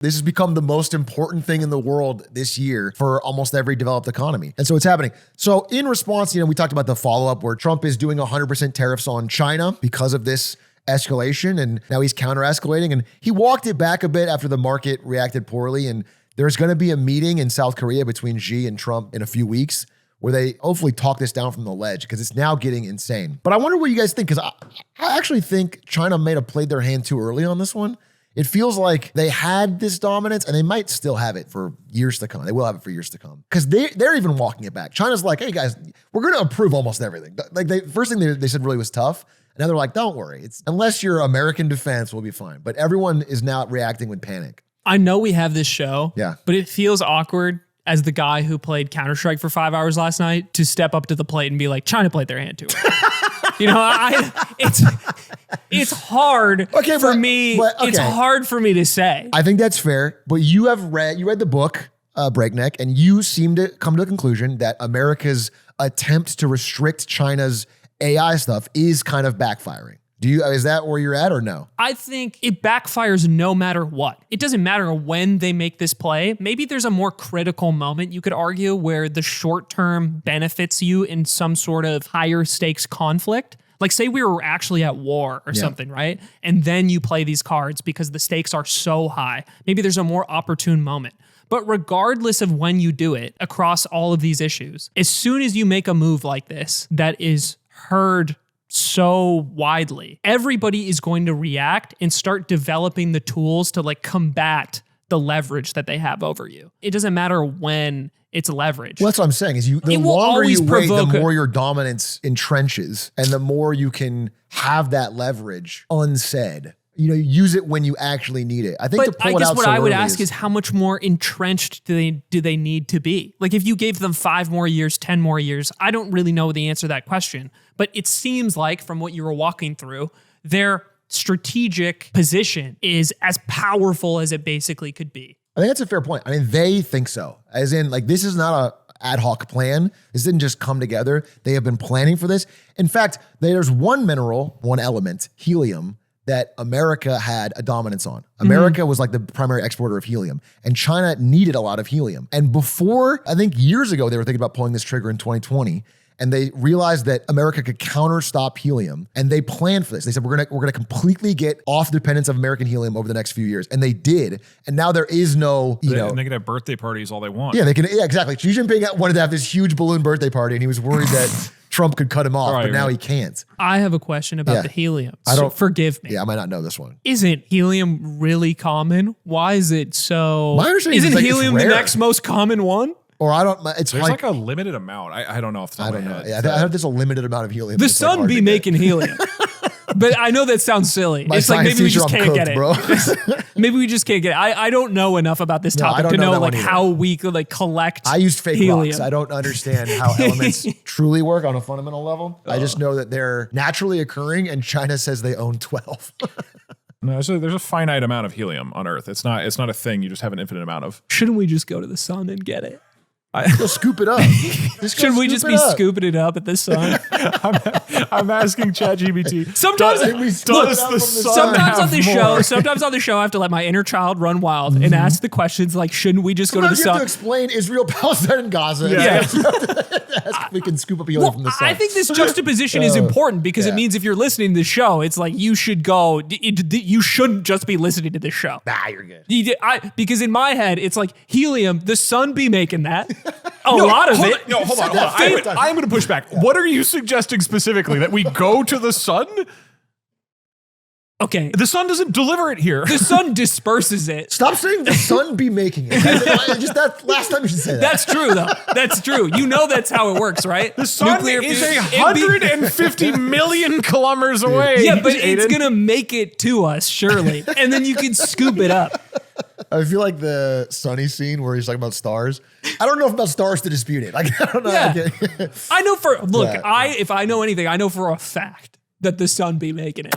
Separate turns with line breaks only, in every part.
This has become the most important thing in the world this year for almost every developed economy. And so it's happening. So in response, we talked about the follow-up where Trump is doing 100% tariffs on China because of this escalation, and now he's counter-escalating. And he walked it back a bit after the market reacted poorly. And there's going to be a meeting in South Korea between Xi and Trump in a few weeks where they hopefully talk this down from the ledge because it's now getting insane. But I wonder what you guys think, because I actually think China may have played their hand too early on this one. It feels like they had this dominance and they might still have it for years to come. They will have it for years to come because they're even walking it back. China's like, hey guys, we're going to approve almost everything. Like first thing they said really was tough. And now they're like, don't worry. Unless you're American defense, we'll be fine. But everyone is now reacting with panic.
I know we have this show,
yeah,
but it feels awkward as the guy who played Counter-Strike for 5 hours last night to step up to the plate and be like, China played their hand too early. It's hard for me. It's hard for me to say.
I think that's fair. But you read the book, Breakneck, and you seem to come to the conclusion that America's attempt to restrict China's AI stuff is kind of backfiring. Is that where you're at or no?
I think it backfires no matter what. It doesn't matter when they make this play. Maybe there's a more critical moment, you could argue, where the short term benefits you in some sort of higher stakes conflict. Like say we were actually at war or something, right? And then you play these cards because the stakes are so high. Maybe there's a more opportune moment. But regardless of when you do it across all of these issues, as soon as you make a move like this that is heard so widely, everybody is going to react and start developing the tools to combat the leverage that they have over you. It doesn't matter when it's leverage.
Well, that's what I'm saying is the longer you wait, the more your dominance entrenches and the more you can have that leverage unsaid. Use it when you actually need it. I think to pull it out so early. I guess what I would ask is
how much more entrenched do they need to be? Like if you gave them 5 more years, 10 more years, I don't really know the answer to that question. But it seems like from what you were walking through, their strategic position is as powerful as it basically could be.
I think that's a fair point. I mean, they think so. As in, this is not a ad hoc plan. This didn't just come together. They have been planning for this. In fact, there's one mineral, one element, helium, that America had a dominance on. America was the primary exporter of helium, and China needed a lot of helium. And before, I think years ago, they were thinking about pulling this trigger in 2020, and they realized that America could counter-stop helium, and they planned for this. They said, we're gonna completely get off dependence of American helium over the next few years, and they did. And now there is no,
And they can have birthday parties all they want.
Yeah, they can. Yeah, exactly. Xi Jinping wanted to have this huge balloon birthday party, and he was worried that Trump could cut him off, but now he can't.
I have a question about the helium. Forgive me.
Yeah, I might not know this one.
Isn't helium really common? Why is it so?
My understanding
isn't helium the next most common one?
Or I don't. It's
there's a limited amount. I don't know off the top of my head.
Yeah, I heard there's a limited amount of helium.
The sun be making helium. But I know that sounds silly.
It's maybe we just can't get it. Bro.
Maybe we just can't get it. I don't know enough about this topic to know how we could collect
I use fake
helium.
rocks. I don't understand how elements truly work on a fundamental level. I just know that they're naturally occurring, and China says they own 12.
No, there's a finite amount of helium on Earth. It's not a thing you just have an infinite amount of.
Shouldn't we just go to the sun and get it?
Go scoop it up.
Should we just be scooping it up at the sun?
I'm asking ChatGPT.
Sometimes on the show, I have to let my inner child run wild and ask the questions like, shouldn't we just go to the sun?
You have to explain Israel, Palestine, and Gaza.
Yeah.
We can scoop up helium from the sun.
I think this juxtaposition is important because it means if you're listening to the show, it's like you should go. You shouldn't just be listening to this show.
Nah, you're good.
Because in my head, it's like helium. The sun be making that. Lot of it.
No, hold on. I'm going to push back. What are you suggesting specifically? That we go to the sun?
Okay.
The sun doesn't deliver it here.
The sun disperses it.
Stop saying the sun be making it. Just that last time you should say that.
That's true, though. That's true. You know that's how it works, right?
The sun is 150 million kilometers away.
Yeah, but it's going to make it to us, surely. And then you can scoop it up.
I feel like the Sunny scene where he's talking about stars. I don't know about stars to dispute it. I don't know.
Yeah. I know if I know anything, I know for a fact that the sun be making it.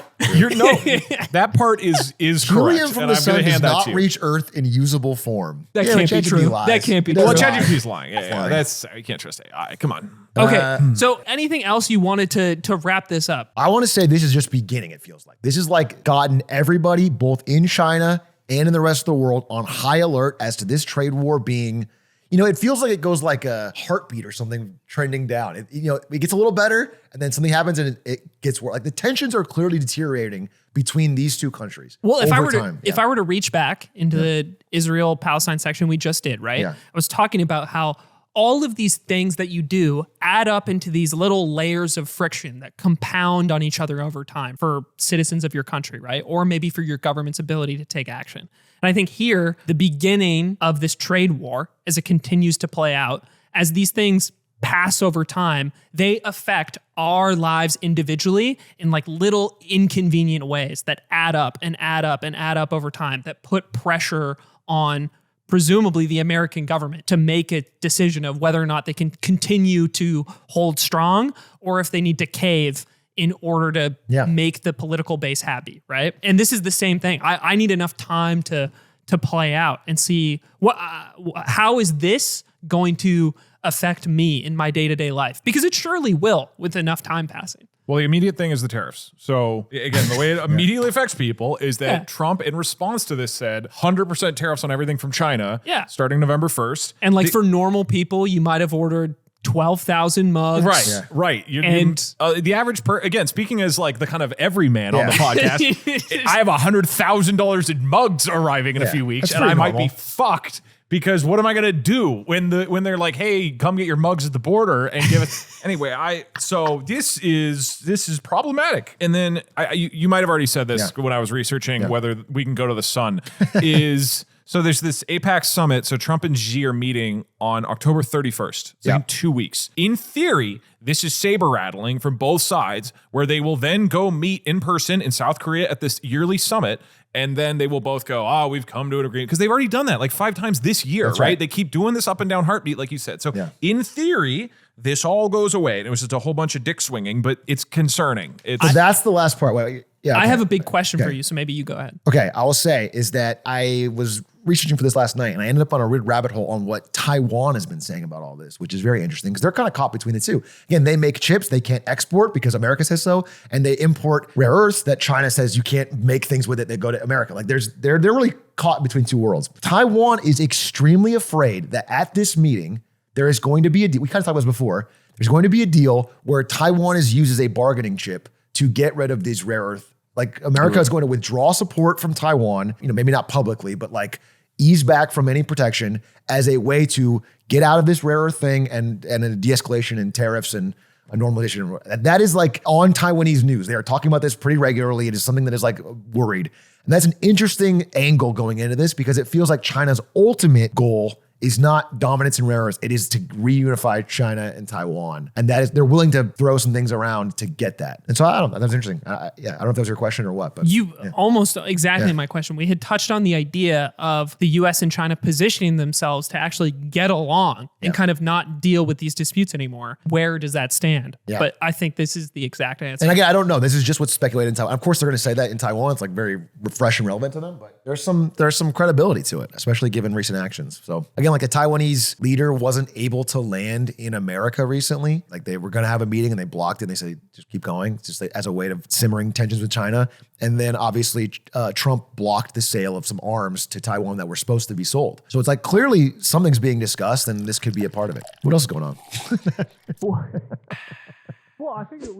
That part is correct.
Helium from the sun does not reach Earth in usable form.
That can't be true. That can't be true.
Well, ChatGPT's lying. Yeah, that's you can't trust it. All right, come on.
Okay, so anything else you wanted to wrap this up?
I want to say this is just beginning. It feels like this is gotten everybody both in China and in the rest of the world on high alert as to this trade war being, it feels like it goes like a heartbeat or something trending down. It gets a little better and then something happens and it gets worse. Like the tensions are clearly deteriorating between these two countries.
Well, if I were to reach back into the Israel-Palestine section we just did, right?
Yeah.
I was talking about how all of these things that you do add up into these little layers of friction that compound on each other over time for citizens of your country, right? Or maybe for your government's ability to take action. And I think here, the beginning of this trade war, as it continues to play out, as these things pass over time, they affect our lives individually in like little inconvenient ways that add up and add up and add up over time, that put pressure on presumably the American government to make a decision of whether or not they can continue to hold strong or if they need to cave in order to make the political base happy, right? And this is the same thing. I need enough time to play out and see how is this going to affect me in my day-to-day life? Because it surely will with enough time passing.
Well, the immediate thing is the tariffs. So again, the way it immediately affects people is that Trump, in response to this, said 100% tariffs on everything from China starting November 1st.
And like for normal people, you might have ordered 12,000 mugs.
Right, right. The average again, speaking as like the kind of everyman on the podcast, I have $100,000 in mugs arriving in a few weeks, and I might be fucked. Because what am I gonna do when they're like, hey, come get your mugs at the border and give it anyway? So this is problematic. And then you might have already said this when I was researching whether we can go to the sun. So there's this APAC summit. So Trump and Xi are meeting on October 31st. It's in 2 weeks. In theory, this is saber rattling from both sides, where they will then go meet in person in South Korea at this yearly summit. And then they will both go, we've come to an agreement. Because they've already done that like 5 times this year, right? They keep doing this up and down heartbeat, like you said. So in theory, this all goes away. And it was just a whole bunch of dick swinging, but it's concerning.
That's the last part.
I have a big question for you, so maybe you go ahead.
Okay, I will say is that I was researching for this last night and I ended up on a rabbit hole on what Taiwan has been saying about all this, which is very interesting because they're kind of caught between the two. Again, they make chips they can't export because America says so, and they import rare earths that China says you can't make things with it that go to America. Like they're really caught between two worlds. Taiwan is extremely afraid that at this meeting, there is going to be a deal. We kind of talked about this before. There's going to be a deal where Taiwan is used as a bargaining chip to get rid of these rare earth. Like America is going to withdraw support from Taiwan, maybe not publicly, but like ease back from any protection as a way to get out of this rare earth thing and a de-escalation in tariffs and a normalization. That is like on Taiwanese news. They are talking about this pretty regularly. It is something that is like worried. And that's an interesting angle going into this because it feels like China's ultimate goal is not dominance in rare earths. It is to reunify China and Taiwan. And that is, they're willing to throw some things around to get that. And so I don't know, that's interesting. I don't know if that was your question or what, but.
Almost exactly my question. We had touched on the idea of the US and China positioning themselves to actually get along and kind of not deal with these disputes anymore. Where does that stand? But I think this is the exact answer.
And again, I don't know. This is just what's speculated in Taiwan. Of course, they're going to say that in Taiwan. It's like very fresh and relevant to them, but there's some credibility to it, especially given recent actions. So again, like a Taiwanese leader wasn't able to land in America recently. Like they were going to have a meeting and they blocked it. And they said, just keep going, just as a way of simmering tensions with China. And then obviously Trump blocked the sale of some arms to Taiwan that were supposed to be sold. So it's like clearly something's being discussed and this could be a part of it. What else is going on?
Well, I think that